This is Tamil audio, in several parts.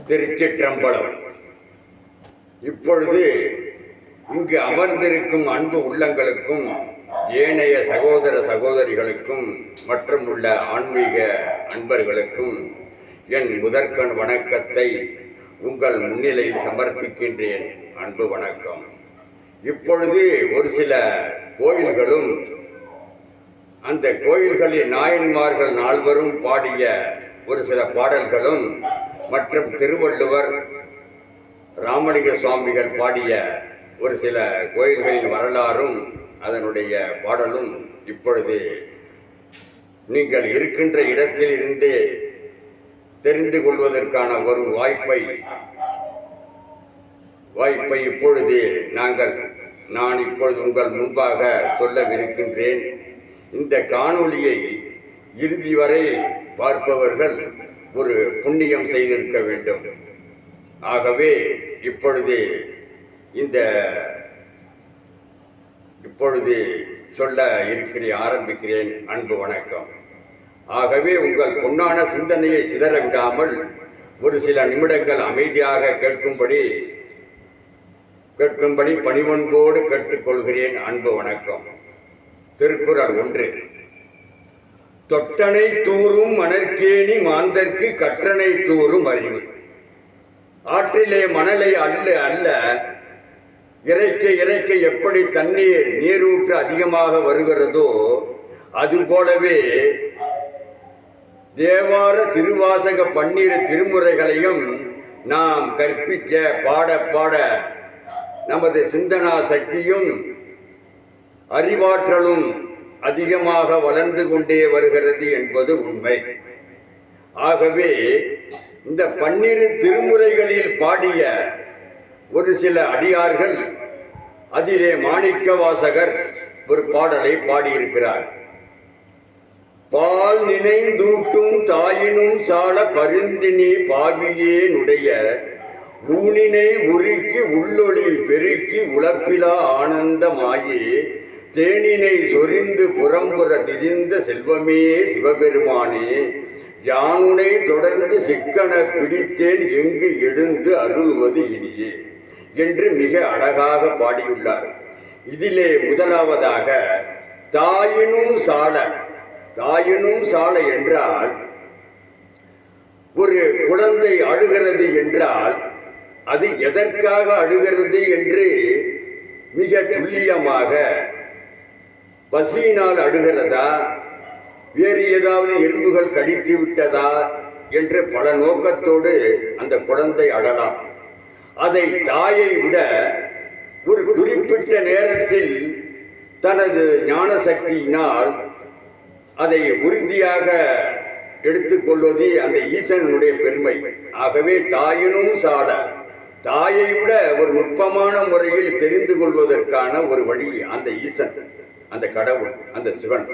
திருச்சிற்றம்பலம். இப்பொழுது இங்கு அமர்ந்திருக்கும் அன்பு உள்ளங்களுக்கும் ஏனைய சகோதர சகோதரிகளுக்கும் மற்றும் உள்ள ஆன்மீக அன்பர்களுக்கும் என் முதற்கண் வணக்கத்தை உங்கள் முன்னிலையில் சமர்ப்பிக்கின்றேன். அன்பு வணக்கம். இப்பொழுது ஒரு சில கோயில்களும் அந்த கோயில்களில் நாயன்மார்கள் நால்வரும் பாடிய ஒரு சில பாடல்களும் மற்றும் திருவள்ளுவர் ராமலிங்க சுவாமிகள் பாடிய ஒரு சில கோயில்களின் வரலாறும் அதனுடைய பாடலும் இப்பொழுது நீங்கள் இருக்கின்ற இடத்தில் இருந்தே தெரிந்து கொள்வதற்கான ஒரு வாய்ப்பை இப்பொழுது நான் இப்பொழுது உங்கள் முன்பாக சொல்லவிருக்கின்றேன். இந்த காணொளியை இறுதி வரை பார்ப்பவர்கள் ஒரு புண்ணியம் செய்திருக்க வேண்டும். ஆகவே இப்பொழுது சொல்ல ஆரம்பிக்கிறேன். அன்பு வணக்கம். ஆகவே உங்கள் பொன்னான சிந்தனையை சிதற விடாமல் ஒரு சில நிமிடங்கள் அமைதியாக கேட்கும்படி பணிவன்போடு கேட்டுக்கொள்கிறேன். அன்பு வணக்கம். திருக்குறள் 1. தொட்டனை தூறும் மணற்கேணி மாந்தர்க்கு கற்றனை தூறும் அறிவு. ஆற்றிலே மணலை அல்ல இறைக்க எப்படி நீரூற்று அதிகமாக வருகிறதோ அதுபோலவே தேவார திருவாசக 12 திருமுறைகளையும் நாம் கற்பிக்க பாட நமது சிந்தனா சக்தியும் அறிவாற்றலும் அதிகமாக வளர்ந்து கொண்டே வருகிறது என்பது உண்மை. ஆகவே இந்த 12 திருமுறைகளில் பாடிய ஒரு சில அடியார்கள், அதிலே மாணிக்க வாசகர் ஒரு பாடலை பாடியிருக்கிறார். பால் நினைந்தூட்டும் தாயினும் சால பருந்தினி பாவியேனுடைய ஊனினை உருக்கி உள்ளொளி பெருக்கி உழப்பிலா ஆனந்தமாயே தேனினை சொரிந்து புறம்புற திரிந்த செல்வமே சிவபெருமானே யானுனை தொடர்ந்து சிக்கன பிடித்தேன் எங்கு எழுந்து அருள்வது இனியே என்று மிக அழகாக பாடியுள்ளார். இதிலே முதலாவதாக தாயினும் சால என்றால் ஒரு குழந்தை அழுகிறது என்றால் அது எதற்காக அழுகிறது என்று மிக துல்லியமாக, பசியினால் அழுகிறதா, வேறு ஏதாவது எறும்புகள் கடித்து விட்டதா என்று பல நோக்கத்தோடு அந்த குழந்தை அழலாம். அதை தாயை விட ஒரு குறிப்பிட்ட நேரத்தில் தனது ஞான சக்தியினால் அதை உறுதியாக எடுத்துக்கொள்வது அந்த ஈசனுடைய பெருமை. ஆகவே தாயினும் சால, தாயை விட ஒரு நுட்பமான முறையில் தெரிந்து கொள்வதற்கான ஒரு வழி அந்த ஈசன், அந்த கடவுள், அந்த சிவன்.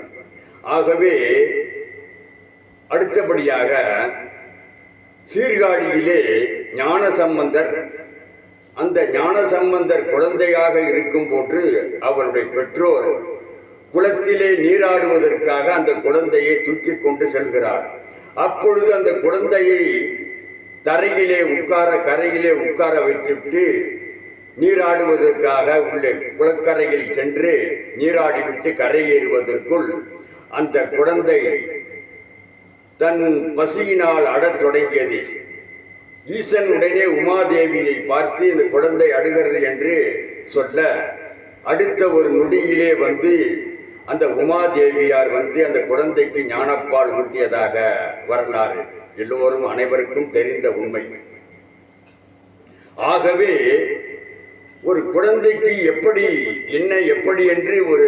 ஆகவே அடுத்தபடியாக சீர்காழியிலே ஞானசம்பந்தர், அந்த ஞானசம்பந்தர் குழந்தையாக இருக்கும் போது அவருடைய பெற்றோர் குளத்திலே நீராடுவதற்காக அந்த குழந்தையை தூக்கி கொண்டு செல்கிறார். அப்பொழுது அந்த குழந்தையை கரையிலே உட்கார வைத்துவிட்டு நீராடுவதற்காக உள்ளே குளக்கரையில் சென்று நீராடிவிட்டு கரையேறுவதற்குள் அந்த குழந்தை தன் பசியினால் அடத் தொடங்கியது. ஈசன் உடனே உமாதேவியை பார்த்து இந்த குழந்தை அழுகிறது என்று சொல்ல, அடுத்த ஒரு நொடியிலே அந்த உமாதேவியார் அந்த குழந்தைக்கு ஞானப்பால் ஊட்டியதாக வரலாறு எல்லோரும் அனைவருக்கும் தெரிந்த உண்மை. ஆகவே ஒரு குழந்தைக்கு எப்படி என்று ஒரு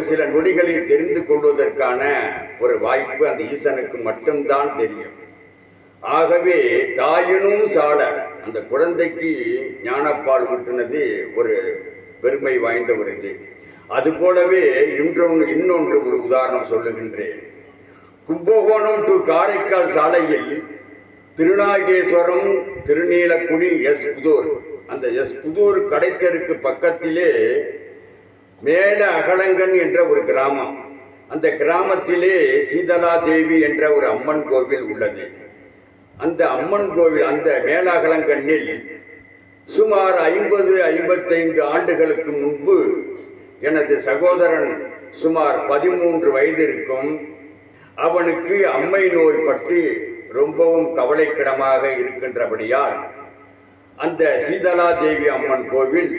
சில நொடிகளில் தெரிந்து கொள்வதற்கான ஒரு வாய்ப்பு அந்த ஈசனுக்கு மட்டும்தான் தெரியும். ஆகவே தாயினும் சால, அந்த குழந்தைக்கு ஞானப்பால் ஊட்டினது ஒரு பெருமை வாய்ந்த ஒரு இது. அதுபோலவே இன்னொன்று ஒரு உதாரணம் சொல்லுகின்றேன். கும்பகோணம் டு காரைக்கால் சாலையில் திருநாகேஸ்வரம், திருநீலக்குடி, புதூர், அந்த புதூர் கடைத்தருக்கு பக்கத்திலே மேல அகலங்கன் என்ற ஒரு கிராமம். அந்த கிராமத்திலே சீதலா தேவி என்ற ஒரு அம்மன் கோவில் உள்ளது. அந்த அம்மன் கோவில் அந்த மேலாகலங்கண்ணில் சுமார் 50-55 ஆண்டுகளுக்கு முன்பு எனது சகோதரன் சுமார் 13 வயது இருக்கும். அவனுக்கு அம்மை நோய் பற்றி ரொம்பவும் கவலைக்கிடமாக இருக்கின்றபடியால் அந்த சீதலா தேவி அம்மன் கோவில்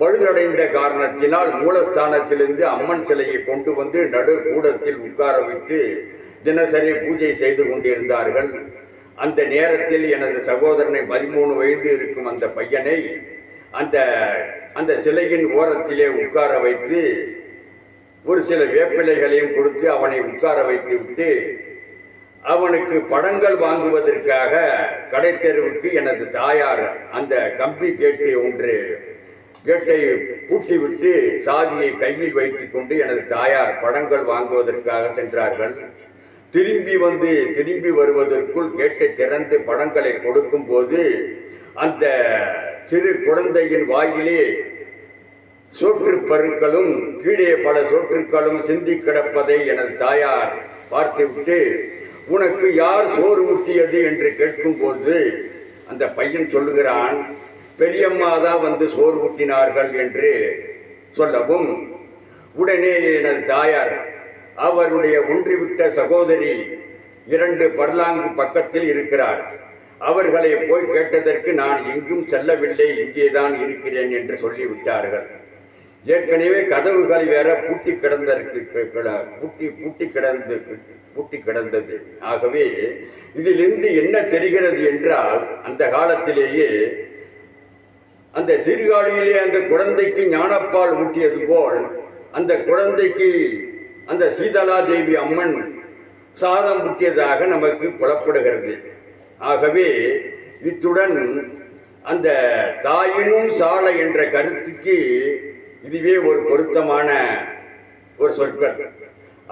பழுதடைந்த காரணத்தினால் மூலஸ்தானத்திலிருந்து அம்மன் சிலையை கொண்டு வந்து நடு கூடத்தில் உட்கார வைத்து தினசரி பூஜை செய்து கொண்டிருந்தார்கள். அந்த நேரத்தில் எனது சகோதரனை 13 வயது இருக்கும் அந்த பையனை அந்த சிலையின் ஓரத்திலே உட்கார வைத்து ஒரு சில வேப்பிலைகளையும் கொடுத்து அவனை உட்கார வைத்து விட்டு அவனுக்கு படங்கள் வாங்குவதற்காக கடைத்தெருவுக்கு எனது தாயார் அந்த கம்பி கேட்டை பூட்டிவிட்டு சாவியை கையில் வைத்துக் கொண்டு எனது தாயார் படங்கள் வாங்குவதற்காக சென்றார்கள். திரும்பி வருவதற்குள் கேட்டை திறந்து படங்களை கொடுக்கும் போது அந்த சிறு குழந்தையின் வாயிலே சோற்றுப்பருக்களும் கீழே பல சோற்றுக்களும் சிந்தி கிடப்பதை எனது தாயார் பார்த்துவிட்டு, உனக்கு யார் சோறு ஊட்டியது என்று கேட்கும்போது அந்த பையன் சொல்லுகிறான், பெரியம்மா தான் வந்து சோறு ஊட்டினார்கள் என்று சொல்லவும், உடனே எனது தாயார் அவருடைய ஒன்றிவிட்ட சகோதரி 2 பர்லாங்கு பக்கத்தில் இருக்கிறார், அவர்களை போய் கேட்டதற்கு நான் எங்கும் செல்லவில்லை, இங்கேதான் இருக்கிறேன் என்று சொல்லிவிட்டார்கள். ஏற்கனவே கதவுகள் வேற பூட்டி கிடந்தது. ஆகவே இதிலிருந்து என்ன தெரிகிறது என்றால், அந்த காலத்திலேயே அந்த சீர்காழியிலே அந்த குழந்தைக்கு ஞானப்பால் ஊட்டியது போல் அந்த குழந்தைக்கு அந்த சீதலா தேவி அம்மன் சாதம் ஊட்டியதாக நமக்கு புலப்படுகிறது. ஆகவே இத்துடன் அந்த தாயினும் சாலை என்ற கருத்துக்கு இதுவே ஒரு பொருத்தமான ஒரு சொற்கள்.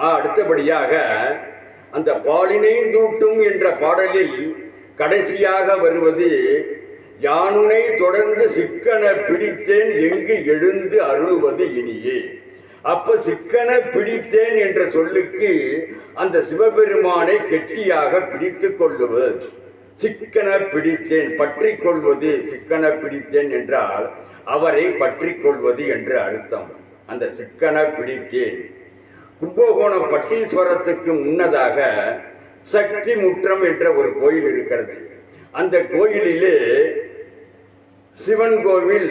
அடுத்தபடியாக அந்த பாலினை தூட்டும் என்ற பாடலில் கடைசியாக வருவது, யானுனை தொடர்ந்து சிக்கன பிடித்தேன் எங்கு எழுந்து அருள்வது இனியே. அப்ப சிக்கன பிடித்தேன் என்ற சொல்லுக்கு அந்த சிவபெருமானை கெட்டியாக பிடித்து கொள்ளுவது, சிக்கன பிடித்தேன் பற்றி கொள்வது. சிக்கன பிடித்தேன் என்றால் அவரை பற்றி கொள்வது என்று அர்த்தம். அந்த சிக்கன பிடித்தேன். கும்பகோணம் பட்டீஸ்வரத்துக்கு முன்னதாக சக்தி முற்றம் என்ற ஒரு கோயில் இருக்கிறது. அந்த கோயிலிலே சிவன் கோவில்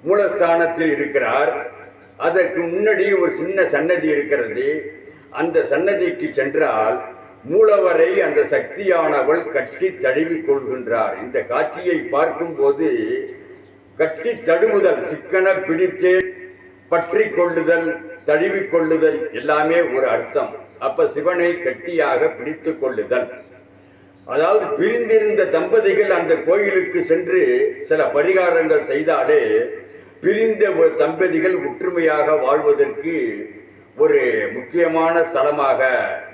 மூலஸ்தானத்தில் இருக்கிறார். அதற்கு முன்னாடி ஒரு சின்ன சன்னதி இருக்கிறது. அந்த சன்னதிக்கு சென்றால் மூலவரை அந்த சக்தியானவள் கட்டி தழுவி கொள்கின்றார். இந்த காட்சியை பார்க்கும்போது கட்டி தழுவுதல், சிக்கன பிடித்தே பற்றி கொள்ளுதல், தழுவி கொள்ளுதல் எல்லாமே ஒரு அர்த்தம். அப்ப சிவனை கட்டியாக பிடித்து கொள்ளுதல். அதாவது பிரிந்திருந்த தம்பதிகள் அந்த கோயிலுக்கு சென்று சில பரிகாரங்கள் செய்தாலே பிரிந்த தம்பதிகள் ஒற்றுமையாக வாழ்வதற்கு ஒரு முக்கியமான ஸ்தலமாக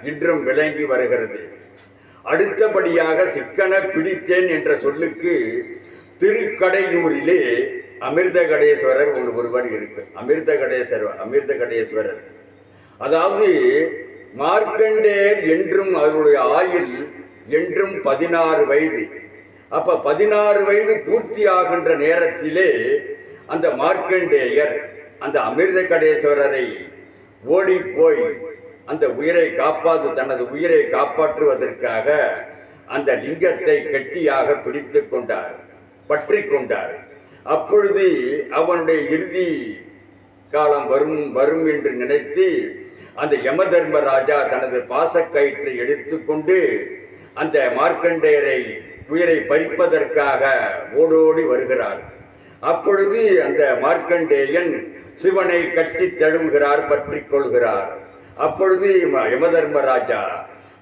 இன்றும் விளங்கி வருகிறது. அடுத்தபடியாக சிக்கன பிடித்தேன் என்ற சொல்லுக்கு திருக்கடையூரிலே அமிர்தகடேஸ்வரர் ஒருவர் இருக்கு. அமிர்தகடேஸ்வரர் அதாவது மார்க்கண்டேயர் என்றும் அவருடைய ஆயுள் என்றும் 16 வயது. அப்ப 16 வயது பூர்த்தி ஆகின்ற நேரத்திலே அந்த மார்க்கண்டேயர் அந்த அமிர்தகடேஸ்வரரை ஓடி போய் அந்த தனது உயிரை காப்பாற்றுவதற்காக அந்த லிங்கத்தை கெட்டியாக பிடித்து கொண்டார், பற்றி கொண்டார். அப்பொழுது அவனுடைய இறுதி காலம் வரும் என்று நினைத்து அந்த யமதர்மராஜா தனது பாசக்கயிற்றை எடுத்துக்கொண்டு அந்த மார்க்கண்டேயரை உயிரை பறிப்பதற்காக ஓடோடி வருகிறார். அப்பொழுது அந்த மார்க்கண்டேயன் சிவனை கட்டி தழுவுகிறார், பற்றி கொள்கிறார். அப்பொழுது யமதர்மராஜா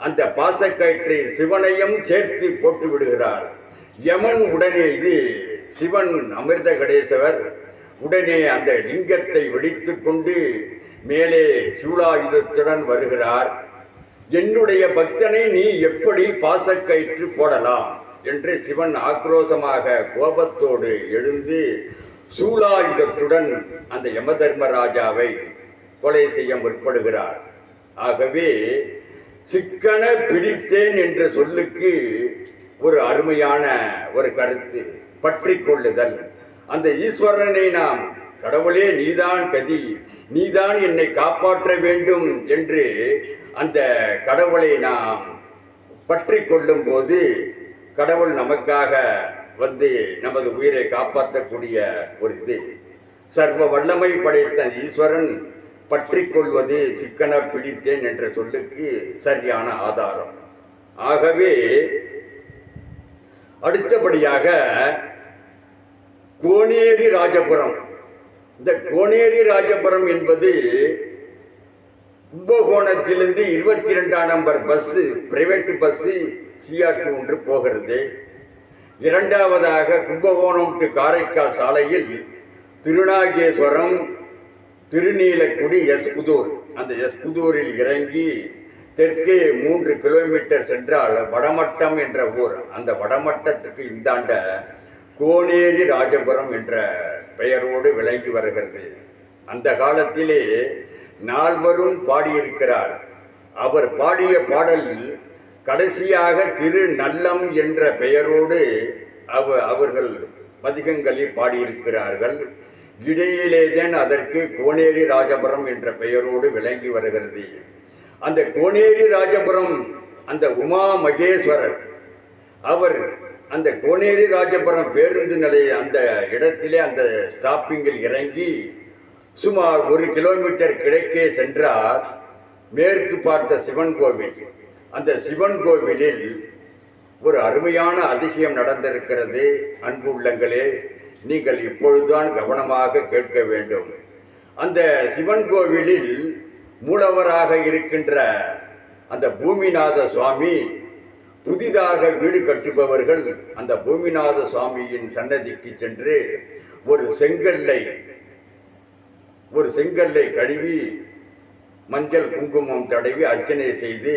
அந்த பாசக்கயிற்றை சிவனையும் சேர்த்து போட்டு விடுகிறார். யமன் உடனே சிவன் அமிர்தகடேஸ்வரர் உடனே அந்த லிங்கத்தை வெடித்து கொண்டு மேலே சூலாயுதத்துடன் வருகிறார். என்னுடைய பக்தனை நீ எப்படி பாசக்கயிற்று போடலாம் என்று சிவன் ஆக்ரோஷமாக கோபத்தோடு எழுந்து சூலாயுதத்துடன் அந்த யமதர்மராஜாவை கொலை செய்ய முற்படுகிறார். ஆகவே சிக்கன பிடித்தேன் என்ற சொல்லுக்கு ஒரு அருமையான ஒரு கருத்து, பற்றி கொள்ளுதல். அந்த ஈஸ்வரனை நாம் கடவுளே நீதான் கதி, நீதான் என்னை காப்பாற்ற வேண்டும் என்று அந்த கடவுளை நாம் பற்றி கொள்ளும் போது கடவுள் நமக்காக வந்து நமது உயிரை காப்பாற்றக்கூடிய ஒரு இது. சர்வ வல்லமை படைத்த ஈஸ்வரன் பற்றி கொள்வது சிக்கன பிடித்தேன் என்ற சொல்லுக்கு சரியான ஆதாரம். ஆகவே அடுத்தபடியாக கோனேரி ராஜபுரம். இந்த கோனேரி ராஜபுரம் என்பது கும்பகோணத்திலிருந்து 22ஆம் number bus, private bus C R T ஒன்று போகிறது. இரண்டாவதாக கும்பகோணம் டு காரைக்கால் சாலையில் திருநாகேஸ்வரம், திருநீலக்குடி, எஸ்புதூர். அந்த எஸ்புதூரில் இறங்கி தெற்கே 3 கிலோமீட்டர் சென்றால் வடமட்டம் என்ற ஊர். அந்த வடமட்டத்துக்கு இந்தாண்ட கோனேரி ராஜபுரம் என்ற பெயரோடு விளங்கி வருகிறது. அந்த காலத்திலே நால்வரும் பாடியிருக்கிறார். அவர் பாடிய பாடலில் கடைசியாக திருநல்லம் என்ற பெயரோடு அவர்கள் பதிகங்களில் பாடியிருக்கிறார்கள். இடையிலேதான் அதற்கு கோனேரி ராஜபுரம் என்ற பெயரோடு விளங்கி வருகிறது. அந்த கோனேரி ராஜபுரம் அந்த உமா மகேஸ்வரர் அவர் அந்த கோனேரி ராஜபுரம் பேருந்து நிலைய அந்த இடத்திலே அந்த ஸ்டாப்பிங்கில் இறங்கி சுமார் 1 கிலோமீட்டர் கிழக்கே சென்றார். மேற்கு பார்த்த சிவன் கோவில். அந்த சிவன் கோவிலில் ஒரு அருமையான அதிசயம் நடந்திருக்கிறது. அன்பு உள்ளங்களே, நீங்கள் இப்பொழுதுதான் கவனமாக கேட்க வேண்டும். அந்த சிவன் கோவிலில் மூலவராக இருக்கின்ற அந்த பூமிநாத சுவாமி, புதிதாக வீடு கட்டுபவர்கள் அந்த பூமிநாத சுவாமியின் சன்னதிக்கு சென்று ஒரு செங்கல்லை கழுவி மஞ்சள் குங்குமம் தடவி அர்ச்சனை செய்து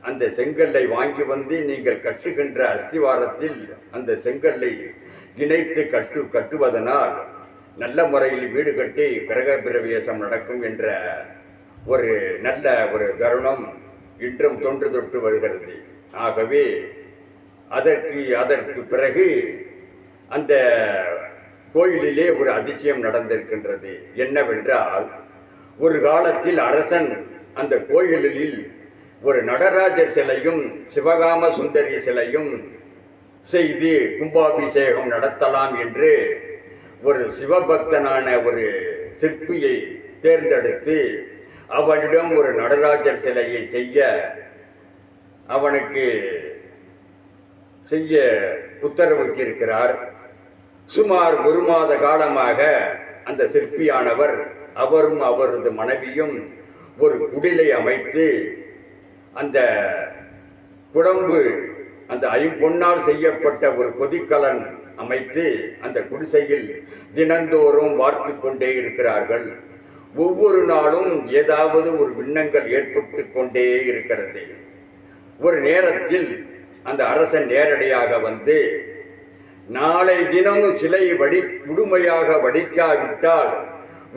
அந்த செங்கல்லை வாங்கி வந்து நீங்கள் கட்டுகின்ற அஸ்திவாரத்தில் அந்த செங்கல்லை இணைத்து கட்டுவதனால் நல்ல முறையில் வீடு கட்டி கிரக பிரவேசம் நடக்கும் என்ற ஒரு நல்ல ஒரு தருணம் இன்றும் தொன்று தொட்டு வருகிறது. ஆகவே அதற்கு பிறகு அந்த கோயிலிலே ஒரு அதிசயம் நடந்திருக்கின்றது. என்னவென்றால், ஒரு காலத்தில் அரசன் அந்த கோயிலில் ஒரு நடராஜர் சிலையும் சிவகாம சுந்தரி சிலையும் செய்து கும்பாபிஷேகம் நடத்தலாம் என்று ஒரு சிவபக்தனான ஒரு சிற்பியை தேர்ந்தெடுத்து அவனிடம் ஒரு நடராஜர் சிலையை அவனுக்கு செய்ய உத்தரவிட்டிருக்கிறார். சுமார் 1 மாத காலமாக அந்த சிற்பியானவர் அவரும் அவரது மனைவியும் ஒரு குடிலை அமைத்து அந்த குழம்பு அந்த ஐம்பொன்னால் செய்யப்பட்ட ஒரு கொதிக்கலன் அமைத்து அந்த குடிசையில் தினந்தோறும் வார்த்து கொண்டே இருக்கிறார்கள். ஒவ்வொரு நாளும் ஏதாவது ஒரு விண்ணங்கள் ஏற்பட்டு கொண்டே இருக்கிறது. ஒரு நேரத்தில் அந்த அரசன் நேரடியாக வந்து, நாளை தினமும் சிலை முழுமையாக வடிக்காவிட்டால்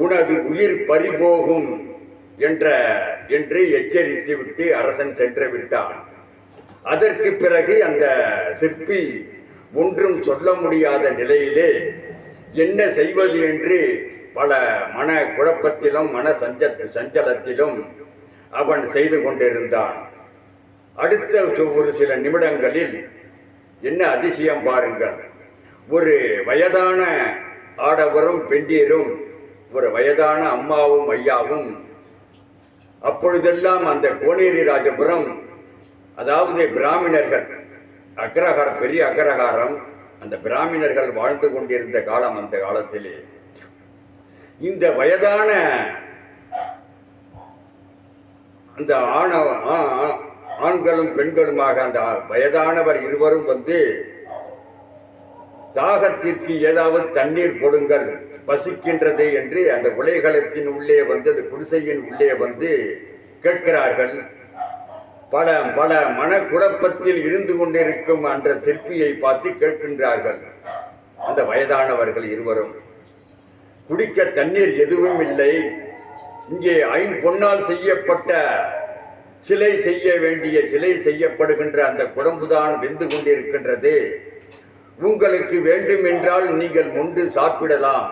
உனது உயிர் பறிபோகும் என்று எச்சரித்து விட்டு அரசன் சென்று விட்டான். அதற்கு பிறகு அந்த சிற்பி ஒன்றும் சொல்ல முடியாத நிலையிலே என்ன செய்வது என்று பல மன குழப்பத்திலும் மன சஞ்சலத்திலும் அவன் செய்து கொண்டிருந்தான். அடுத்த ஒரு சில நிமிடங்களில் என்ன அதிசயம் பாருங்கள். ஒரு வயதான ஆடவரும் பெண்டியரும், ஒரு வயதான அம்மாவும் ஐயாவும், அப்பொழுதெல்லாம் அந்த கோனேரி ராஜபுரம், அதாவது பிராமணர்கள் அக்ரஹாரம், பெரிய அக்ரஹாரம், அந்த பிராமணர்கள் வாழ்ந்து கொண்டிருந்த காலம். அந்த காலத்திலே இந்த வயதான அந்த ஆண்களும் பெண்களுமாக அந்த வயதானவர் இருவரும் வந்து, தாகத்திற்கு ஏதாவது தண்ணீர் கொடுங்கள், பசிக்கின்றது என்று அந்த உலைகளத்தின் உள்ளே வந்து, அந்த குடிசையின் உள்ளே வந்து கேட்கிறார்கள். பல பல மனக்குழப்பத்தில் இருந்து கொண்டிருக்கும் அந்த சிற்பியை பார்த்து கேட்கின்றார்கள். அந்த வயதானவர்கள் இருவரும், குடிக்க தண்ணீர் எதுவும் இல்லை, இங்கே ஐம்பொன்னால் செய்யப்பட்ட சிலை செய்ய வேண்டிய சிலை செய்யப்படுகின்ற அந்த குழம்புதான் வெந்து கொண்டிருக்கின்றது. உங்களுக்கு வேண்டும் என்றால் நீங்கள் முண்டு சாப்பிடலாம்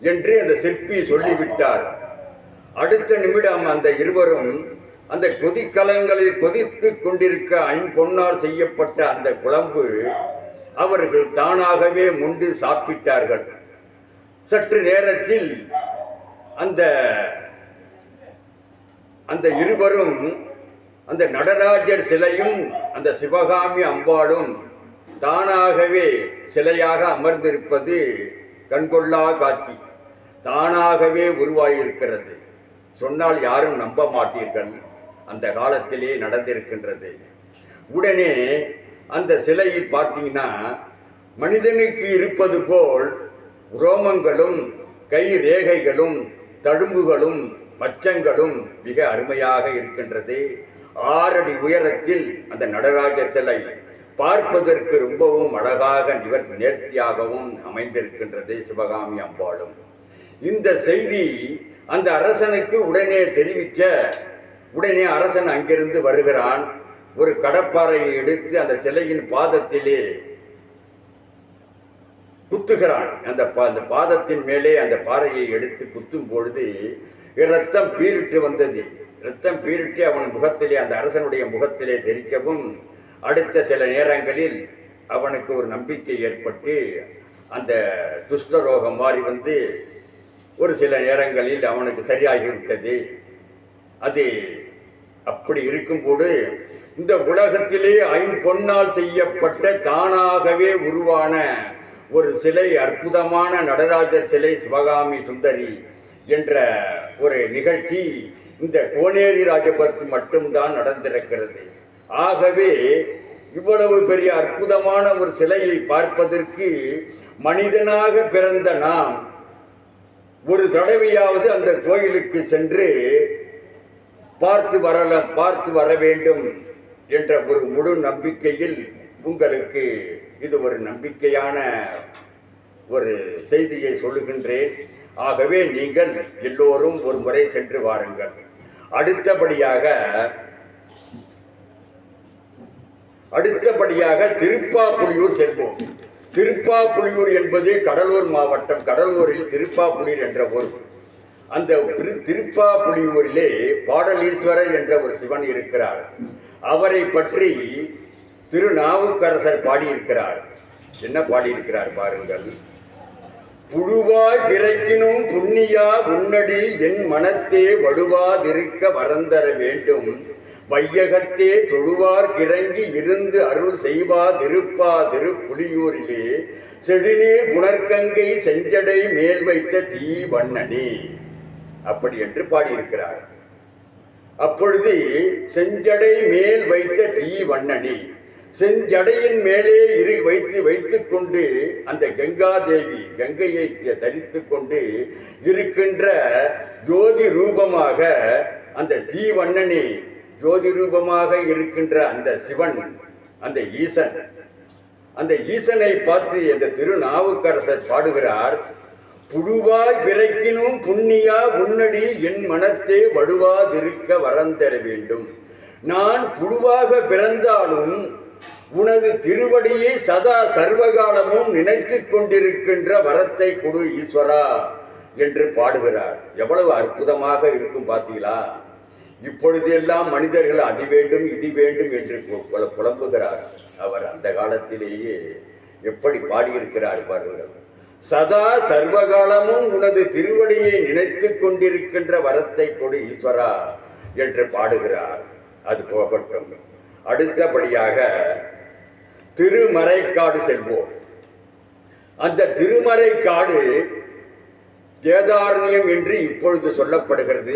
என்று அந்த சிற்பி சொல்லிவிட்டார். அடுத்த நிமிடம் அந்த இருவரும் அந்த கொதிக்கலங்களில் கொதித்து கொண்டிருக்க ஐம்பொன்னால் செய்யப்பட்ட அந்த குழம்பு அவர்கள் தானாகவே முண்டு சாப்பிட்டார்கள். சற்று நேரத்தில் அந்த அந்த இருவரும் அந்த நடராஜர் சிலையும் அந்த சிவகாமி அம்பாளும் தானாகவே சிலையாக அமர்ந்திருப்பது கண்கொள்ளா காட்சி. தானாகவே உருவாகியிருக்கிறது. சொன்னால் யாரும் நம்ப மாட்டீர்கள். அந்த காலத்திலே நடந்திருக்கின்றது. உடனே அந்த சிலையில் பார்த்தீங்கன்னா மனிதனுக்கு இருப்பது போல் ரோமங்களும் கை ரேகைகளும் தழும்புகளும் மச்சங்களும் மிக அருமையாக இருக்கின்றது. 6 அடி உயரத்தில் அந்த நடராஜர் சிலை பார்ப்பதற்கு ரொம்பவும் அழகாக நேர்த்தியாகவும் அமைந்திருக்கின்றது சிவகாமி அம்பாளும். இந்த செய்தி அந்த அரசனுக்கு உடனே தெரிவிக்க உடனே அரசன் அங்கிருந்து வருகிறான். ஒரு கடப்பாறையை எடுத்து அந்த சிலையின் பாதத்திலே குத்துகிறான். அந்த பாதத்தின் மேலே அந்த பாறையை எடுத்து குத்தும் பொழுது இரத்தம் பீரிட்டு வந்தது. இரத்தம் பீரிட்டு அவன் முகத்திலே அந்த அரசனுடைய முகத்திலே தெரிக்கவும் அடுத்த சில நேரங்களில் அவனுக்கு ஒரு நம்பிக்கை ஏற்பட்டு அந்த துஷ்டரோகம் மாறி வந்து ஒரு சில நேரங்களில் அவனுக்கு சரியாகிவிட்டது. அது அப்படி இருக்கும்போது இந்த உலகத்திலே ஐம்பொன்னால் செய்யப்பட்ட தானாகவே உருவான ஒரு சிலை, அற்புதமான நடராஜர் சிலை சிவகாமி சுந்தரி என்ற ஒரு நிகழ்ச்சி இந்த கோனேரி ராஜபத்து மட்டும்தான் நடந்திருக்கிறது. ஆகவே இவ்வளவு பெரிய அற்புதமான ஒரு சிலையை பார்ப்பதற்கு மனிதனாக பிறந்த நாம் ஒரு தடவையாவது அந்த கோயிலுக்கு சென்று பார்த்து வர வேண்டும் என்ற ஒரு முழு நம்பிக்கையில் உங்களுக்கு இது ஒரு நம்பிக்கையான ஒரு செய்தியை சொல்லுகின்றேன். ஆகவே நீங்கள் எல்லோரும் ஒரு முறை சென்று வாருங்கள். அடுத்தபடியாக திருப்பாப்புலியூர் செல்வோம். திருப்பாப்புலியூர் என்பது கடலூர் மாவட்டம். கடலூரில் திருப்பாப்புலியூர் என்ற ஊர். அந்த திருப்பாப்புலியூரிலே பாடலீஸ்வரர் என்ற ஒரு சிவன் இருக்கிறார். அவரை பற்றி திருநாவுக்கரசர் பாடியிருக்கிறார். என்ன பாடியிருக்கிறார் பாருங்கள். புழுவாய் பிறக்கினும் புண்ணியா உன்னடி என் மனத்தே வடுவாதிருக்க வரந்தர வேண்டும், வையகத்தே தொழுவார் கிறங்கி இருந்து அருள் செய்வா திருப்பா திருப்புலியூரிலே செடுநீர் புனர்கங்கை செஞ்சடை மேல் வைத்த தீ வண்ணனே அப்படி என்று பாடியிருக்கிறார். அப்பொழுது செஞ்சடை மேல் வைத்த தீ வண்ணனே, செஞ்சடையின் மேலே வைத்துக் கொண்டு அந்த கங்காதேவி கங்கையை தரித்து கொண்டு இருக்கின்ற ஜோதி ரூபமாக அந்த தீவண்ணனே ஜோதி ரூபமாக இருக்கின்ற அந்த சிவன், அந்த ஈசன், அந்த ஈசனை பார்த்து அந்த திருநாவுக்கரசர் பாடுகிறார். புழுவாய் பிறக்கினும் புண்ணியா உன்னடி என் மனத்தே வடுவாதிருக்க வரந்தர வேண்டும். நான் புழுவாக பிறந்தாலும் உனது திருவடியை சதா சர்வகாலமும் நினைத்து கொண்டிருக்கின்ற வரத்தை கொடு ஈஸ்வரா என்று பாடுகிறார். எவ்வளவு அற்புதமாக இருக்கும் பார்த்தீங்களா? இப்பொழுதெல்லாம் மனிதர்கள் அது வேண்டும் இது வேண்டும் என்று புலம்புகிறார். அவர் அந்த காலத்திலேயே எப்படி பாடியிருக்கிறார் பாருங்கள். சதா சர்வகாலமும் உனது திருவடியை நினைத்து கொண்டிருக்கின்ற வரத்தை கொடு ஈஸ்வரா என்று பாடுகிறார். அது போகட்டும். அடுத்தபடியாக திருமறைக்காடு செல்வோம். அந்த திருமறைக்காடு வேதாரண்யம் என்று இப்பொழுது சொல்லப்படுகிறது.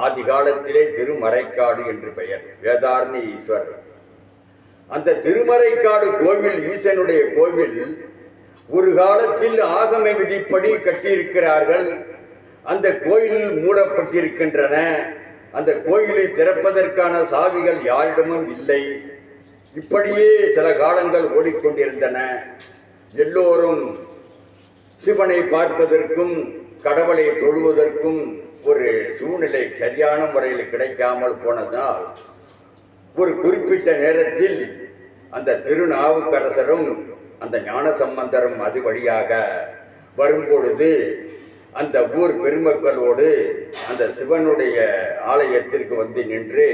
ஆதி காலத்திலே திருமறைக்காடு என்று பெயர். வேதாரண்ய ஈஸ்வரர். அந்த திருமறைக்காடு கோவில், ஈசனுடைய கோவில், ஒரு காலத்தில் ஆகம விதிப்படி கட்டியிருக்கிறார்கள். அந்த கோயில் மூடப்பட்டிருக்கின்றன. அந்த கோயிலை திறப்பதற்கான சாவிகள் யாரிடமும் இல்லை. இப்படியே சில காலங்கள் ஓடிக்கொண்டிருந்தன. எல்லோரும் சிவனை பார்ப்பதற்கும் கடவுளை தொழுவதற்கும் ஒரு சூழ்நிலை சரியான முறையில் கிடைக்காமல் போனதால் ஒரு குறிப்பிட்ட நேரத்தில் அந்த திருநாவுக்கரசரும் அந்த ஞானசம்பந்தரும் அது வழியாக வரும்பொழுது அந்த ஊர் பெருமக்களோடு அந்த சிவனுடைய ஆலயத்திற்கு வந்து நின்று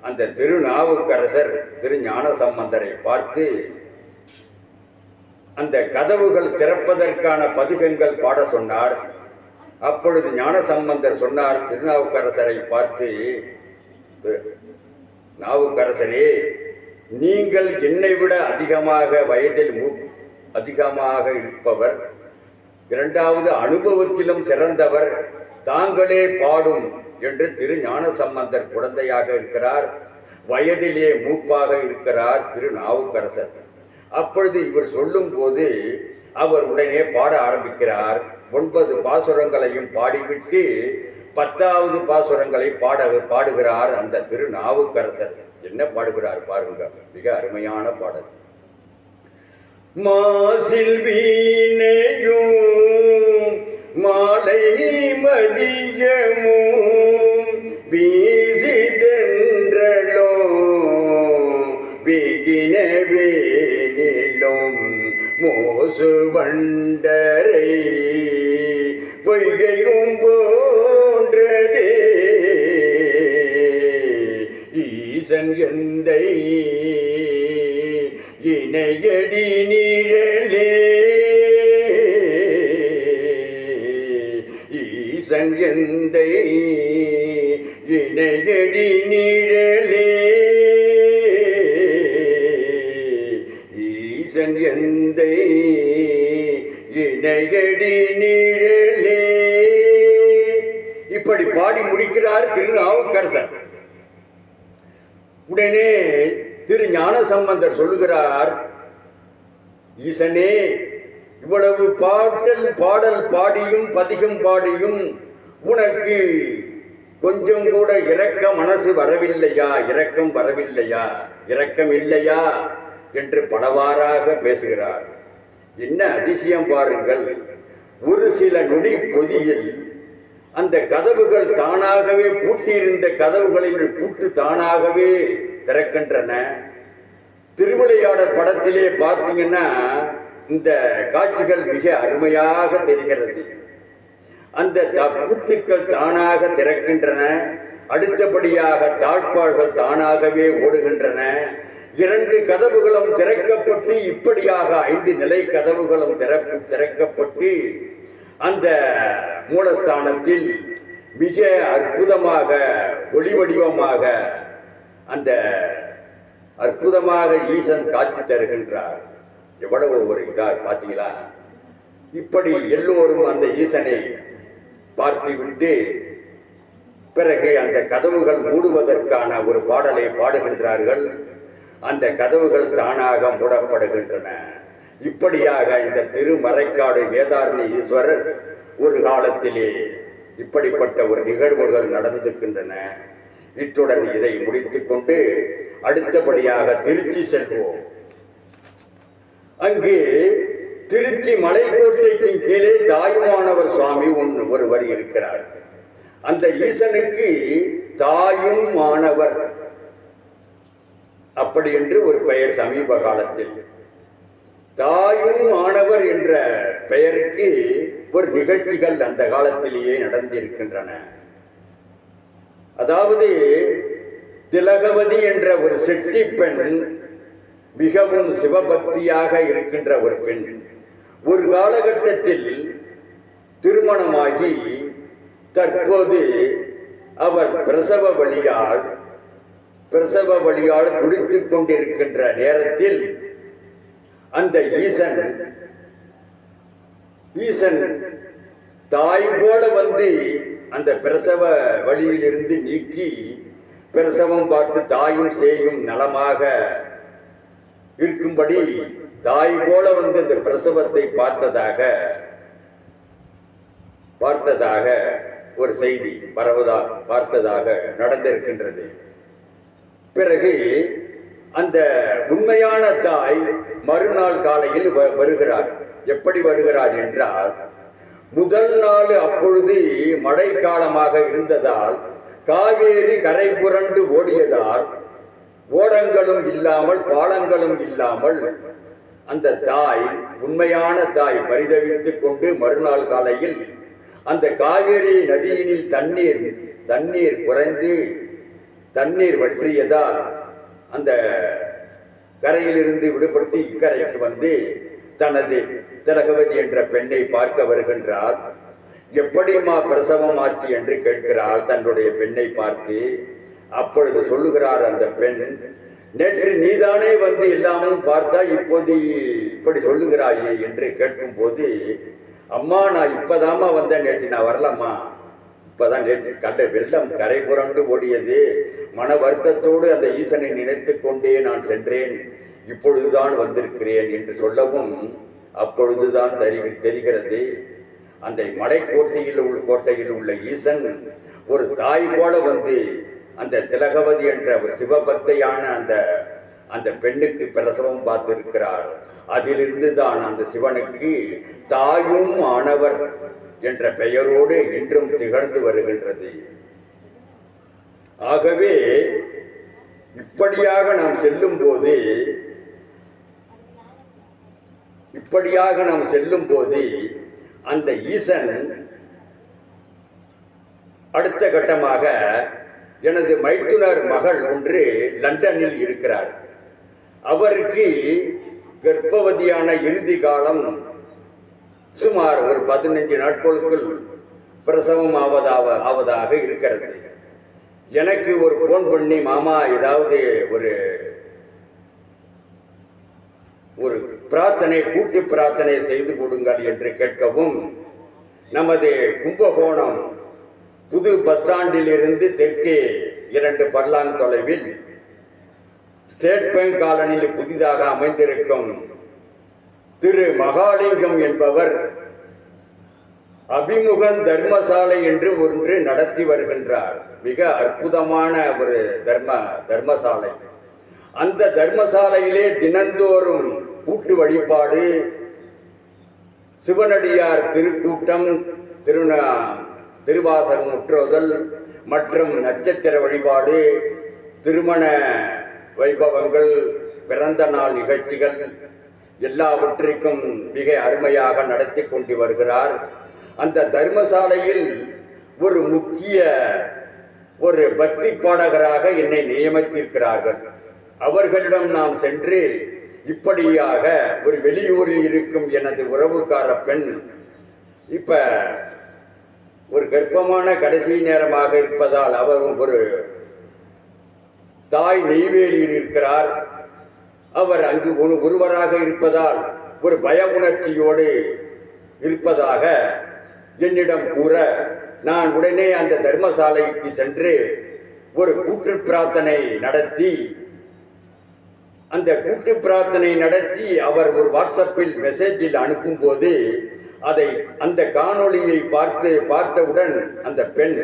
அந்த திருநாவுக்கரசர் திரு ஞானசம்பந்தரை பார்த்து அந்த கதவுகள் திறப்பதற்கான பதிகங்கள் பாட சொன்னார். அப்பொழுது ஞானசம்பந்தர் சொன்னார் திருநாவுக்கரசரை பார்த்து, நாவுக்கரசரே, நீங்கள் என்னை விட அதிகமாக வயதில் அதிகமாக இருப்பவர், இரண்டாவது அனுபவத்திலும் சிறந்தவர், தாங்களே பாடும் என்று திரு ஞானசம்பந்தர் குழந்தையாக இருக்கிறார், வயதிலே மூப்பாக இருக்கிறார் திரு நாவுக்கரசர். அப்பொழுது இவர் சொல்லும் போது அவர் உடனே பாட ஆரம்பிக்கிறார். 9 பாசுரங்களையும் பாடிவிட்டு 10வது பாசுரங்களை பாடுகிறார் அந்த திரு நாவுக்கரசர். என்ன பாடுகிறார் பாருங்க, மிக அருமையான பாடல். மாசில் வீணையும் மாலை மதியமும் வீசி தென்றலோ வீகின வேணிலும் மோசு வண்டரை பொய்கையும் போன்றதே ஈசன் எந்தை இணையடி நீழலே ஈசன் எந்தை இணையடி நீழலே ஈசன் எந்தை இணையடி நீழலே. இப்படி பாடி முடிக்கிறார் திருநாவுக்கரசர். உடனே திரு ஞானசம்பந்தர் சொல்லுகிறார், ஈசனே, இவ்வளவு பாடல் பாடியும் பதிகம் பாடியும் உனக்கு கொஞ்சம் கூட இரக்க மனசு வரவில்லையா, இரக்கம் வரவில்லையா, இரக்கம் இல்லையா என்று பலவாறாக பேசுகிறார். என்ன அதிசயம் பாருங்கள், ஒரு சில நொடி பொதியில் அந்த கதவுகள் தானாகவே பூட்டியிருந்த கதவுகளின் பூட்டு தானாகவே திறக்கின்றன. திருவிளையாடல் படத்திலே பார்த்தீங்கன்னா இந்த காட்சிகள் மிக அருமையாக தெரிகிறது. அந்த பூட்டுக்கள் தானாக திறக்கின்றன. அடுத்தபடியாக தாழ்பாள்கள் தானாகவே ஓடுகின்றன. 2 கதவுகளும் திறக்கப்பட்டு இப்படியாக 5 நிலை கதவுகளும் திறக்கப்பட்டு அந்த மூலஸ்தானத்தில் மிக அற்புதமாக ஒளி வடிவமாக அந்த அற்புதமாக ஈசன் காட்சி தருகின்றார். எவ்வளவு ஒரு இதா பார்த்தீங்களா? இப்படி எல்லோரும் அந்த ஈசனை பார்த்துவிட்டு பிறகு அந்த கதவுகள் மூடுவதற்கான ஒரு பாடலை பாடுகின்றார்கள். அந்த கதவுகள் தானாக மூடப்படுகின்றன. இப்படியாக இந்த திருமறைக்காடு வேதாரண்ய ஈஸ்வரர் ஒரு காலத்திலே இப்படிப்பட்ட ஒரு நிகழ்வுகள் நடந்திருக்கின்றன. இத்துடன் இதை முடித்துக் கொண்டு அடுத்தபடியாக திருச்சி செல்வோம். அங்கு திருச்சி மலைக்கோட்டைக்கு கீழே தாயுமானவர் சுவாமி ஒருவர் இருக்கிறார். அந்த ஈசனுக்கு தாயும் மாணவர் அப்படி என்று ஒரு பெயர். சமீப காலத்தில் தாயும் மாணவர் என்ற பெயருக்கு ஒரு நிகழ்ச்சிகள் அந்த காலத்திலேயே நடந்திருக்கின்றன. அதாவது திலகவதி என்ற ஒரு செட்டி பெண், மிகவும் சிவபக்தியாக இருக்கின்ற ஒரு பெண், ஒரு காலகட்டத்தில் திருமணமாகி தற்போது அவர் பிரசவ வழியால் குடித்துக் கொண்டிருக்கின்ற நேரத்தில் அந்த ஈசன் தாய் போல வந்து அந்த பிரசவ வழியிலிருந்து நீக்கி பிரசவம் பார்த்து தாயும் சேயும் நலமாக இருக்கும்படி தாய் போல வந்து அந்த பிரசவத்தை பார்த்ததாக ஒரு செய்தி பார்த்ததாக நடந்திருக்கின்றது. பிறகு அந்த உண்மையான தாய் மறுநாள் காலையில் வருகிறார். எப்படி வருகிறார் என்றால், முதல் நாள் அப்பொழுது மழை காலமாக இருந்ததால் காவேரி கரை புரண்டு ஓடியதால் ஓடங்களும் இல்லாமல் பாலங்களும் இல்லாமல் அந்த தாய், உண்மையான தாய், பரிதவித்துக் கொண்டு மறுநாள் காலையில் அந்த காவேரி நதியினில் தண்ணீர் குறைந்து தண்ணீர் வற்றியதால் அந்த கரையிலிருந்து விடுபட்டு இக்கரைக்கு வந்து தனது திலகவதி என்ற பெண்ணை பார்க்க வருகின்றாள். எப்படிமா பிரசவம் ஆச்சு என்று கேட்கிறாள் தன்னுடைய பெண்ணை பார்த்து. அப்பொழுது சொல்லுகிறார் அந்த பெண், நேற்று நீதானே வந்து எல்லாமும் பார்த்தா, இப்போது இப்படி சொல்லுகிறாயே என்று கேட்கும் போது, அம்மா நான் இப்பதாமா வந்தேன், நேற்று நான் வரலம்மா, இப்பதான் நேற்று கண்ட வெள்ளம் கரை புரண்டு ஓடியது, மன வருத்தத்தோடு அந்த ஈசனை நினைத்து கொண்டே நான் சென்றேன், இப்பொழுதுதான் வந்திருக்கிறேன் என்று சொல்லவும் அப்பொழுதுதான் தெரிகிறது அந்த கோட்டையில் உள்ள ஈசன் ஒரு தாய் போல வந்து அந்த திலகவதி என்ற ஒரு சிவபக்தையான அந்த பெண்ணுக்கு பிரசவம் பார்த்திருக்கிறார். அதிலிருந்து தான் அந்த சிவனுக்கு தாயும் ஆனவர் என்ற பெயரோடு இன்றும் திகழ்ந்து வருகின்றது. ஆகவே இப்படியாக நாம் செல்லும் போது அந்த ஈசன் அடுத்த கட்டமாக எனது மைத்துனர் மகள் ஒன்று லண்டனில் இருக்கிறார். அவருக்கு கர்ப்பவதியான இறுதி காலம் சுமார் ஒரு 15 நாட்களுக்குள் பிரசவம் ஆவதாக இருக்கிறது. எனக்கு ஒரு போன் பண்ணி, மாமா ஏதாவது ஒரு பிரார்த்தனை, கூட்டு பிரார்த்தனை செய்து கொடுங்கள் என்று கேட்கவும், நமது கும்பகோணம் புது பஸ் ஸ்டாண்டில் இருந்து தெற்கே 2 பர்லாங் தொலைவில் ஸ்டேட் பேங்க் காலனியில் புதிதாக அமைந்திருக்கும் திரு மகாலிங்கம் என்பவர் அபிமுகன் தர்மசாலை என்று ஒன்று நடத்தி வருகின்றார். மிக அற்புதமான ஒரு தர்மசாலை. அந்த தர்மசாலையிலே தினந்தோறும் கூட்டு வழிபாடு, சிவனடியார் திருக்கூட்டம், திருவாசகம் முற்றுதல் மற்றும் நட்சத்திர வழிபாடு, திருமண வைபவங்கள், பிறந்த நாள் நிகழ்ச்சிகள் எல்லாவற்றிற்கும் மிக அருமையாக நடத்தி கொண்டு வருகிறார். அந்த தர்மசாலையில் ஒரு முக்கிய பக்தி பாடகராக என்னை நியமித்திருக்கிறார்கள். அவர்களிடம் நாம் சென்று, இப்படியாக ஒரு வெளியூரில் இருக்கும் எனது உறவுக்கார பெண் இப்ப ஒரு கர்ப்பமான கடைசி நேரமாக இருப்பதால் அவர் ஒரு தாய் நெய்வேலியில் இருக்கிறார். அவர் அங்கு ஒருவராக இருப்பதால் ஒரு பய உணர்ச்சியோடு இருப்பதாக என்னிடம் கூற, நான் உடனே அந்த தர்மசாலைக்கு சென்று ஒரு கூட்டு பிரார்த்தனை நடத்தி அவர் ஒரு வாட்ஸ்அப்பில் மெசேஜில் அனுப்பும் போது அந்த காணொளியை பார்த்தவுடன் அந்த பெண்,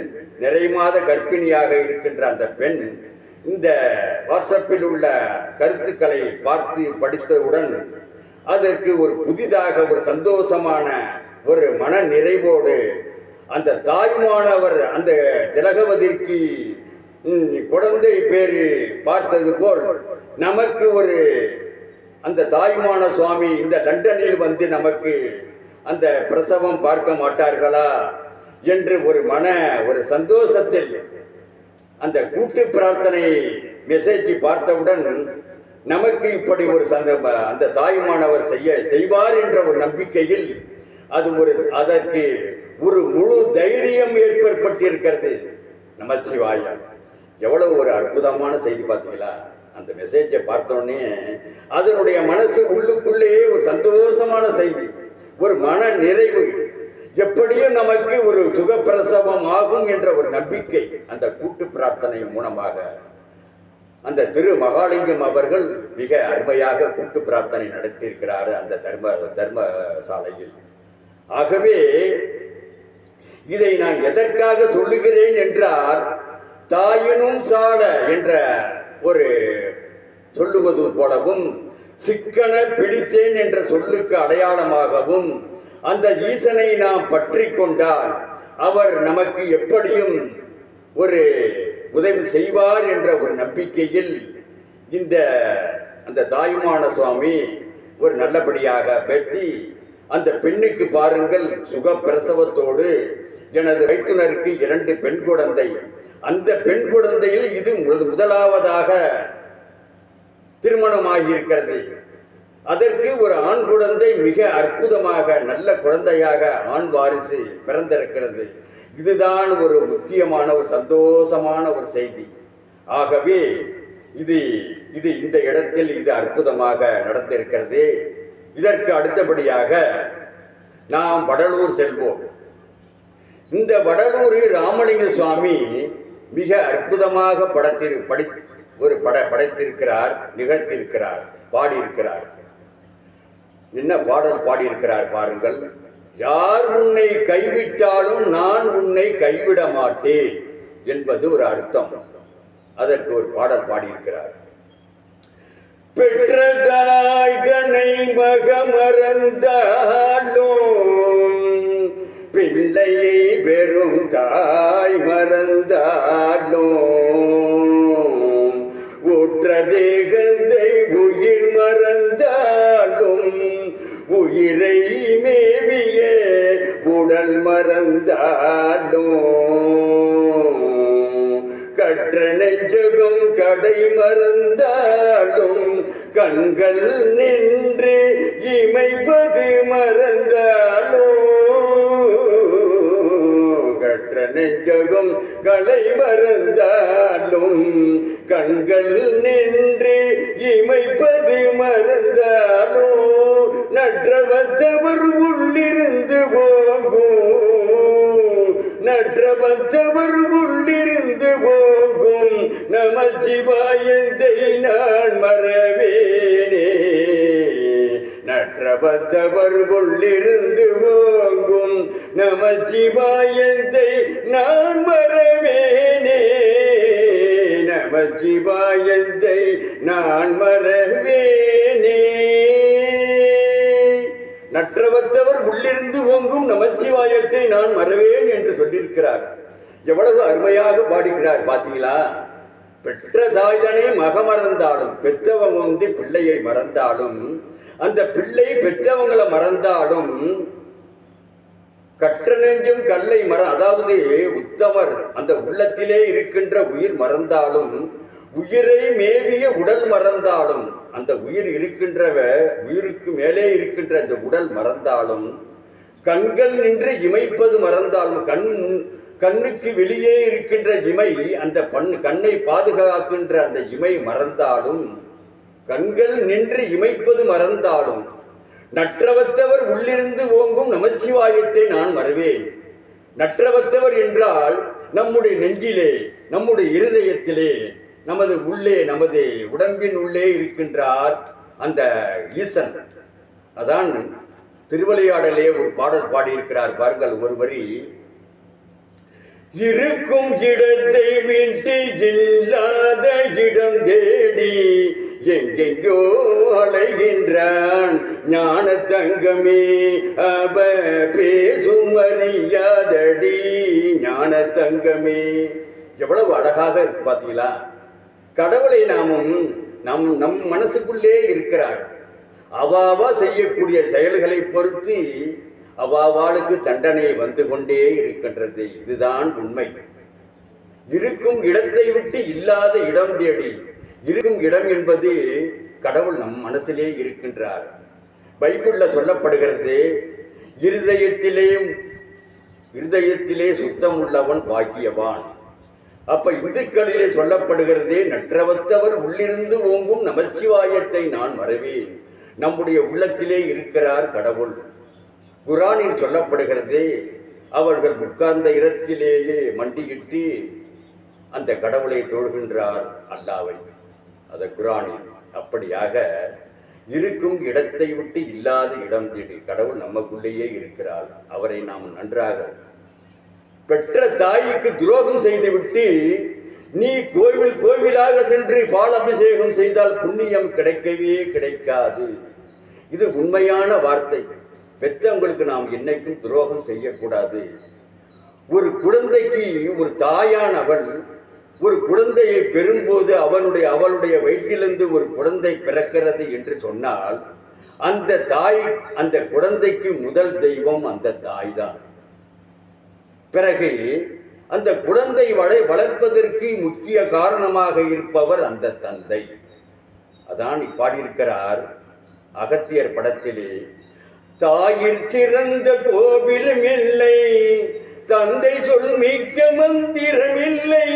நிறைமாத கர்ப்பிணியாக இருக்கின்ற அந்த பெண், இந்த வாட்ஸ்அப்பில் உள்ள கருத்துக்களை படித்தவுடன் அதற்கு ஒரு புதிதாக ஒரு சந்தோஷமான ஒரு மன நிறைவோடு அந்த தாயுமானவர் அந்த திலகவதிக்கு குழந்தை பேரு பார்த்தது போல் நமக்கு அந்த தாயுமான சுவாமி இந்த லண்டனில் வந்து நமக்கு அந்த பிரசவம் பார்க்க மாட்டார்களா என்று ஒரு சந்தோஷத்தில் அந்த கூட்டு பிரார்த்தனை மெசேஜ் பார்த்தவுடன் நமக்கு இப்படி அந்த தாயுமானவர் செய்வார் என்ற ஒரு நம்பிக்கையில் அதற்கு ஒரு முழு தைரியம் ஏற்பட்டிருக்கிறது. நமச்சிவாய, எவ்வளவு ஒரு அற்புதமான செய்தி பார்த்தீங்களா? அந்த மெசேஜை பார்த்தோன்னே அதனுடைய மனசு உள்ளுக்குள்ளேயே ஒரு சந்தோஷமான செய்தி, ஒரு மன நிறைவு, எப்படியும் நமக்கு ஒரு சுகப்பிரசவம் ஆகும் என்ற ஒரு நம்பிக்கை அந்த கூட்டு பிரார்த்தனை மூலமாக அந்த திரு மகாலிங்கம் அவர்கள் மிக அருமையாக கூட்டு பிரார்த்தனை நடத்தியிருக்கிறார் அந்த தர்மசாலையில். ஆகவே இதை நான் எதற்காக சொல்லுகிறேன் என்றால், தாயினும் சால என்ற சொல்லுவது போலவும், சிக்கன பிடித்தேன் என்ற சொல்லுக்கு அடையாளமாகவும், அந்த ஈசனை நாம் பற்றி கொண்டால் அவர் நமக்கு எப்படியும் ஒரு உதவி செய்வார் என்ற ஒரு நம்பிக்கையில் அந்த தாயுமான சுவாமி ஒரு நல்லபடியாக பெற்றி அந்த பெண்ணுக்கு பாருங்கள் சுகப்பிரசவத்தோடு எனது வைத்துனருக்கு 2 பெண் குழந்தை. அந்த பெண் குழந்தையில் இது முதலாவதாக திருமணமாகி இருக்கிறது. அதற்கு ஒரு ஆண் குழந்தை மிக அற்புதமாக நல்ல குழந்தையாக ஆண் வாரிசு பிறந்திருக்கிறது. இதுதான் ஒரு முக்கியமான ஒரு சந்தோஷமான ஒரு செய்தி. ஆகவே இது இந்த இடத்தில் இது அற்புதமாக நடந்திருக்கிறது. இதற்கு அடுத்தபடியாக நாம் வடலூர் செல்வோம். இந்த வடலூரில் ராமலிங்க சுவாமி மிக அற்புதமாக படைத்திருக்கிறார், நிகழ்த்தியிருக்கிறார், பாடியிருக்கிறார். என்ன பாடல் பாடியிருக்கிறார் பாருங்கள். யார் உன்னை கைவிட்டாலும் நான் உன்னை கைவிட மாட்டேன் என்பது ஒரு அர்த்தம். அதற்கு ஒரு பாடல் பாடியிருக்கிறார். பெற்றதாய் தனை மகமறந்தாலும் பிள்ளையை பெறும் தாய் மறந்தாலும் ஊற்ற தேகத்தை உயிர் மறந்தாலும் உயிரை மேவிய உடல் மறந்தாலும் கற்ற நெஞ்சகம் கடை மறந்தாலும் கண்கள் நின்று இமைப்பது மறந்தாலும் கற்ற நெஞ்சகம் களை மறந்தாலும் கண்கள் நின்று இமைப்பது மறந்தாலும் நற்றவத்தவர் உள்ளிருந்து போகும், நற்றவத்தவர் உள்ளிருந்து போகும் நமச்சிவாயத்தை நான் மறவேனே. நற்றவத்தவர் உள்ளிருந்து போகும் நமச்சிவாயத்தை நான் மறவேனே. நமச்சிவாயத்தை நான் மறவேனே. நற்றவத்தவர் உள்ளிருந்து ஓங்கும் நமச்சிவாயத்தை நான் மறவேன் என்று சொல்லியிருக்கிறார். எவ்வளவு அருமையாக பாடுகிறார் பார்த்தீங்களா? பெற்ற தாய்தனை மறந்தாலும் பெற்றவங்க பிள்ளையை மறந்தாலும் அந்த பிள்ளை பெற்றவங்களை மறந்தாலும் கற்ற நெஞ்சும் கல்லை அதாவது உத்தமர் அந்த உள்ளத்திலே இருக்கின்ற உயிர் மறந்தாலும் உயிரை மேவிய உடல் மறந்தாலும் அந்த உயிர் உயிருக்கு மேலே இருக்கின்ற அந்த உடல் மறந்தாலும் கண்கள் நின்று இமைப்பது மறந்தாலும் கண்ணுக்கு வெளியே இருக்கின்ற இமை அந்த கண்ணை பாதுகாக்கின்ற அந்த இமை மறந்தாலும் கண்கள் நின்று இமைப்பது மறந்தாலும் நற்றவத்தவர் உள்ளிருந்து ஓங்கும் நமச்சிவாயத்தை நான் மறவேன். நற்றவத்தவர் என்றால் நம்முடைய நெஞ்சிலே, நம்முடைய இருதயத்திலே, நமது உள்ளே, நமது உடம்பின் உள்ளே இருக்கின்றார் அந்த ஈசன். அதான் திருவிளையாடலே ஒரு பாடல் பாடியிருக்கிறார் பாருங்கள். ஒரு வரி, இருக்கும் இடத்தை விட்டு இல்லாத இடம் தேடி எங்கெங்கோ அலைகின்றான் ஞான தங்கமே அவ பேசும் அறியாதடி ஞான தங்கமே. எவ்வளவு அழகாக இருக்கு பார்த்தீங்களா? கடவுளை நம் மனசுக்குள்ளே இருக்கிறார். அவாவா செய்யக்கூடிய செயல்களை பொறுத்து அவாவாளுக்கு தண்டனை வந்து கொண்டே இருக்கின்றது. இதுதான் உண்மை. இருக்கும் இடத்தை விட்டு இல்லாத இடம் தேடி, இருக்கும் இடம் என்பது கடவுள் நம் மனசிலே இருக்கின்றார். பைபிள்ல சொல்லப்படுகிறது, இருதயத்திலே சுத்தம் உள்ளவன் பாக்கியவான். அப்ப இந்துக்களிலே சொல்லப்படுகிறது, நற்றவத்தவர் உள்ளிருந்து ஓங்கும் நமச்சிவாயத்தை நான் மறவேன். நம்முடைய உள்ளத்திலே இருக்கிறார் கடவுள். குரானில் சொல்லப்படுகிறது, அவர்கள் உட்கார்ந்த இடத்திலேயே மண்டியிட்டு அந்த கடவுளை தொழுகின்றார் அல்லாவை. அது குரானில். அப்படியாக இருக்கும் இடத்தை விட்டு இல்லாத இடம் தேடி கடவுள் நமக்குள்ளேயே இருக்கிறார். அவரை நாம் நன்றாக பெற்ற தாய்க்கு துரோகம் செய்துவிட்டு நீ கோவிலாக சென்று பால் அபிஷேகம் செய்தால் புண்ணியம் கிடைக்கவே கிடைக்காது. இது உண்மையான வார்த்தை. பெற்றவங்களுக்கு நாம் என்னைக்கும் துரோகம் செய்யக்கூடாது. ஒரு குழந்தைக்கு ஒரு தாயானவள் ஒரு குழந்தையை பெறும்போது அவளுடைய வயிற்றிலிருந்து ஒரு குழந்தை பிறக்கிறது என்று சொன்னால் அந்த தாய், அந்த குழந்தைக்கு முதல் தெய்வம் அந்த தாய் தான். பிறகு அந்த குழந்தை வளர்ப்பதற்கு முக்கிய காரணமாக இருப்பவர் அந்த தந்தை. அதான் பாடியிருக்கிறார் அகத்தியர் படத்திலே, தாயிற் சிறந்த கோவிலும் இல்லை, தந்தை சொல் மிக்க மந்திரமில்லை.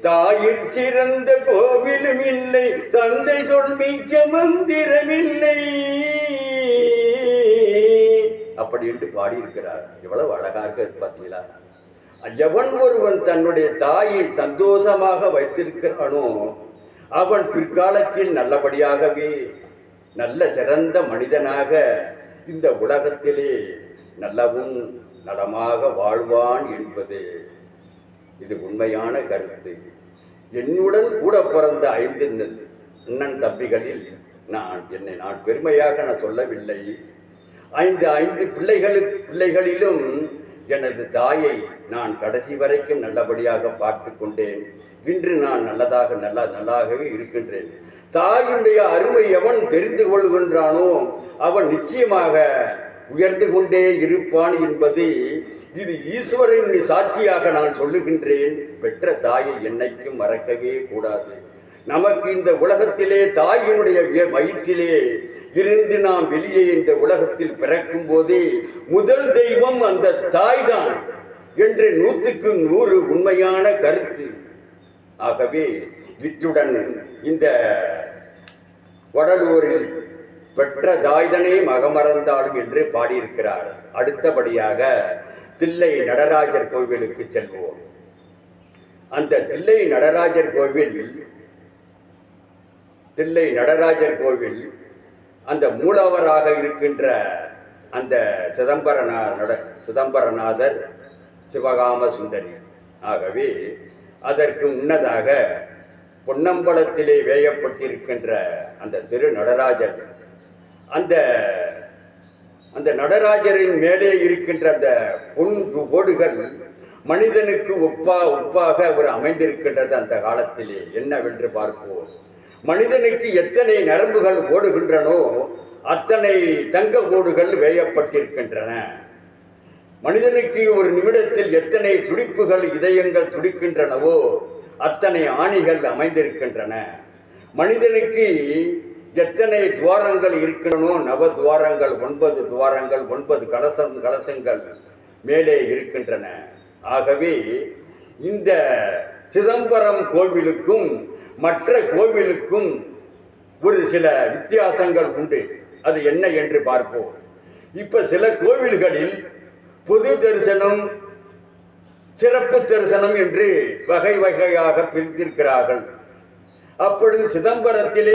தாயிற் சிறந்த கோவிலும் இல்லை, தந்தை சொல் மிக்க மந்திரமில்லை. அப்படி என்று பாடியிருக்கிறார். எவ்வளவு அழகா இருக்கு பார்த்தீங்களா? எவன் ஒருவன் தன்னுடைய தாயை சந்தோஷமாக வைத்திருக்கிறானோ அவன் பிற்காலத்தில் நல்லபடியாகவே நல்ல சிறந்த மனிதனாக இந்த உலகத்திலே நல்லவும் நலமாக வாழ்வான் என்பது இது உண்மையான கருத்து. என்னுடன் கூட பிறந்த 5 அண்ணன் தம்பிகளில் என்னை நான் பெருமையாக சொல்லவில்லை. 5 பிள்ளைகளிலும் எனது தாயை நான் கடைசி வரைக்கும் நல்லபடியாக பார்த்து கொண்டேன். இன்று நான் நல்லாகவே இருக்கின்றேன். தாயினுடைய அருமை எவன் தெரிந்து கொள்கின்றானோ அவன் நிச்சயமாக உயர்ந்து கொண்டே இருப்பான் என்பது இது ஈஸ்வரன் சாட்சியாக நான் சொல்லுகின்றேன். பெற்ற தாயை என்னைக்கும் மறக்கவே கூடாது. நமக்கு இந்த உலகத்திலே தாயினுடைய வயிற்றிலே இருந்து நாம் வெளியே இந்த உலகத்தில் பிறக்கும் போதே முதல் தெய்வம் அந்த தாய் தான் என்று 100க்கு 100 உண்மையான கருத்து. ஆகவே இத்துடன் இந்த வடலூரில் பெற்ற தாய்தனே மகமறந்தாலும் என்று பாடியிருக்கிறார். அடுத்தபடியாக தில்லை நடராஜர் கோவிலுக்கு செல்வோம். அந்த தில்லை நடராஜர் கோவில் அந்த மூலவராக இருக்கின்ற அந்த சிதம்பரநாதர் சிவகாம சுந்தரி. ஆகவே அதற்கு முன்னதாக பொன்னம்பலத்திலே வேயப்பட்டிருக்கின்ற அந்த திரு நடராஜர், அந்த நடராஜரின் மேலே இருக்கின்ற அந்த பொன் ஓடுகள் மனிதனுக்கு ஒப்பாக அவர் அமைந்திருக்கின்றது. அந்த காலத்திலே என்னவென்று பார்ப்போம். மனிதனுக்கு எத்தனை நரம்புகள் ஓடுகின்றனோ அத்தனை தங்க ஓடுகள் வேயப்பட்டிருக்கின்றன. மனிதனுக்கு ஒரு நிமிடத்தில் எத்தனை துடிப்புகள் இதயங்கள் துடிக்கின்றனவோ அத்தனை ஆணிகள் அமைந்திருக்கின்றன. மனிதனுக்கு எத்தனை துவாரங்கள் இருக்கின்றனோ நவதுவாரங்கள் 9 துவாரங்கள் 9 கலசங்கள் மேலே இருக்கின்றன. ஆகவே இந்த சிதம்பரம் கோவிலுக்கும் மற்ற கோவிலுக்கும் ஒரு சில வித்தியாசங்கள் உண்டு. அது என்ன என்று பார்ப்போம். இப்ப சில கோவில்களில் பொது தரிசனம், சிறப்பு தரிசனம் என்று வகை வகையாக பிரித்திருக்கிறார்கள். அப்பொழுது சிதம்பரத்திலே